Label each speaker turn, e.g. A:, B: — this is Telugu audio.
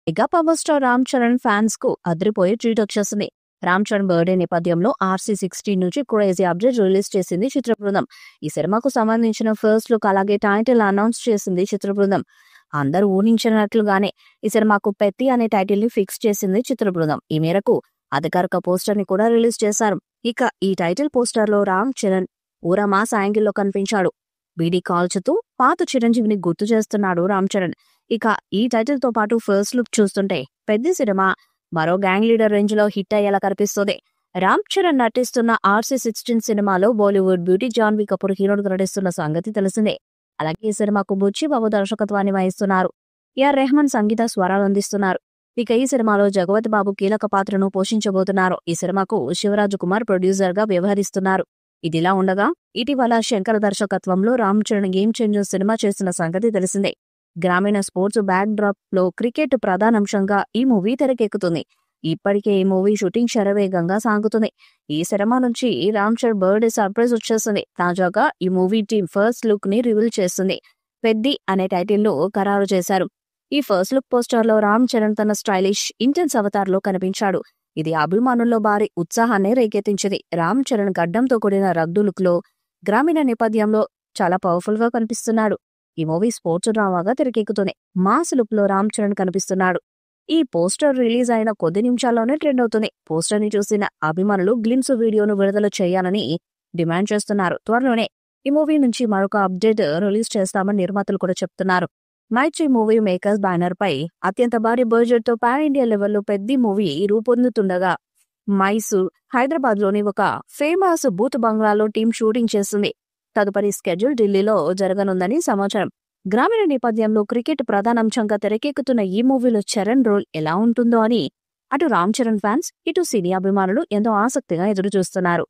A: Mega power star Ram Charan fans కు అదిరిపోయే ట్రీట్ వచ్చేసింది. రామ్ చరణ్ బర్త్డే నేపథ్యంలో RC16 నుంచి క్రేజీ అప్డేట్ రిలీజ్ చేసింది చిత్ర బృందం. ఈ సినిమాకు సంబంధించిన ఫస్ట్ లుక్ అలాగే టైటిల్ అనౌన్స్ చేసింది చిత్ర బృందం. అందరూ ఊహించినట్లుగానే ఈ సినిమాకు పెత్తి అనే టైటిల్ ని ఫిక్స్ చేసింది చిత్ర బృందం. ఈ మేరకు అధికారిక పోస్టర్ ని కూడా రిలీజ్ చేశారు. ఇక ఈ టైటిల్ పోస్టర్ లో రామ్ చరణ్ ఊరమాస్ యాంగిల్లో కనిపించాడు. బీడీ కాల్చుతూ పాత చిరంజీవిని గుర్తు చేస్తున్నాడు రామ్ చరణ్. ఇక ఈ టైటిల్ తో పాటు ఫస్ట్ లుక్ చూస్తుంటే పెద్ద సినిమా మరో గ్యాంగ్ లీడర్ రేంజ్ లో హిట్ అయ్యేలా కనిపిస్తుంది. రామ్ చరణ్ నటిస్తున్న RC16 సినిమాలో బాలీవుడ్ బ్యూటీ జాన్వీ కపూర్ హీరోగా నటిస్తున్న సంగతి తెలిసిందే. అలాగే ఈ సినిమాకు బుచ్చి బాబు దర్శకత్వాన్ని వహిస్తున్నారు. రెహమాన్ సంగీత స్వరాలు అందిస్తున్నారు. ఇక ఈ సినిమాలో జగపతి బాబు కీలక పాత్రను పోషించబోతున్నారు. ఈ సినిమాకు శివరాజ్ కుమార్ ప్రొడ్యూసర్ గా వ్యవహరిస్తున్నారు. ఇదిలా ఉండగా ఇటీవల శంకర్ దర్శకత్వంలో Ram Charan game changer cinema చేసిన సంగతి తెలిసిందే. గ్రామీణ స్పోర్ట్స్ బ్యాక్ డ్రాప్ లో క్రికెట్ ప్రధానాంశంగా ఈ మూవీ తెరకెక్కుతుంది. ఇప్పటికే ఈ మూవీ షూటింగ్ శరవేగంగా సాగుతుంది. ఈ సినిమా నుంచి రామ్ చరణ్ బర్త్డే సర్ప్రైజ్ వచ్చేసింది. తాజాగా ఈ మూవీ టీమ్ ఫస్ట్ లుక్ ని రివీల్ చేస్తుంది. పెద్ది అనే టైటిల్ లో ఖరారు చేశారు. ఈ ఫస్ట్ లుక్ పోస్టర్ లో రామ్ చరణ్ తన స్టైలిష్ ఇంటెన్స్ అవతార్ లో కనిపించాడు. ఇది అభిమానుల్లో భారీ ఉత్సాహాన్ని రేకెత్తించింది. రామ్ చరణ్ గడ్డంతో కూడిన రగ్డు లుక్ లో గ్రామీణ నేపథ్యంలో చాలా పవర్ఫుల్ గా కనిపిస్తున్నాడు. ఈ మూవీ స్పోర్ట్స్ డ్రామాగా తెరకెక్కుతుంది. మాస్ లుక్ లో రామ్ చరణ్ కనిపిస్తున్నాడు. ఈ పోస్టర్ రిలీజ్ అయిన కొద్ది నిమిషాల్లోనే ట్రెండ్ అవుతుంది. పోస్టర్ ని చూసిన అభిమానులు గ్లిమ్స్ వీడియోను విడుదల చేయాలని డిమాండ్ చేస్తున్నారు. త్వరలోనే ఈ మూవీ నుంచి మరొక అప్డేట్ రిలీజ్ చేస్తామని నిర్మాతలు కూడా చెప్తున్నారు. మైత్రి మూవీ మేకర్స్ బ్యానర్ పై అత్యంత భారీ బడ్జెట్ తో పాన్ ఇండియా లెవెల్లో పెద్ద మూవీ రూపొందుతుండగా మైసూర్, హైదరాబాద్ లోని ఒక ఫేమస్ బూత్ బంగ్లాలో టీం షూటింగ్ చేస్తుంది. తదుపరి స్కెడ్యూల్ ఢిల్లీలో జరగనుందని సమాచారం. గ్రామీణ నేపథ్యంలో క్రికెట్ ప్రధానాంశంగా తెరకెక్కుతున్న ఈ మూవీలో చరణ్ రోల్ ఎలా ఉంటుందో అని అటు రామ్ చరణ్ ఫ్యాన్స్, ఇటు సినీ అభిమానులు ఎంతో ఆసక్తిగా ఎదురుచూస్తున్నారు.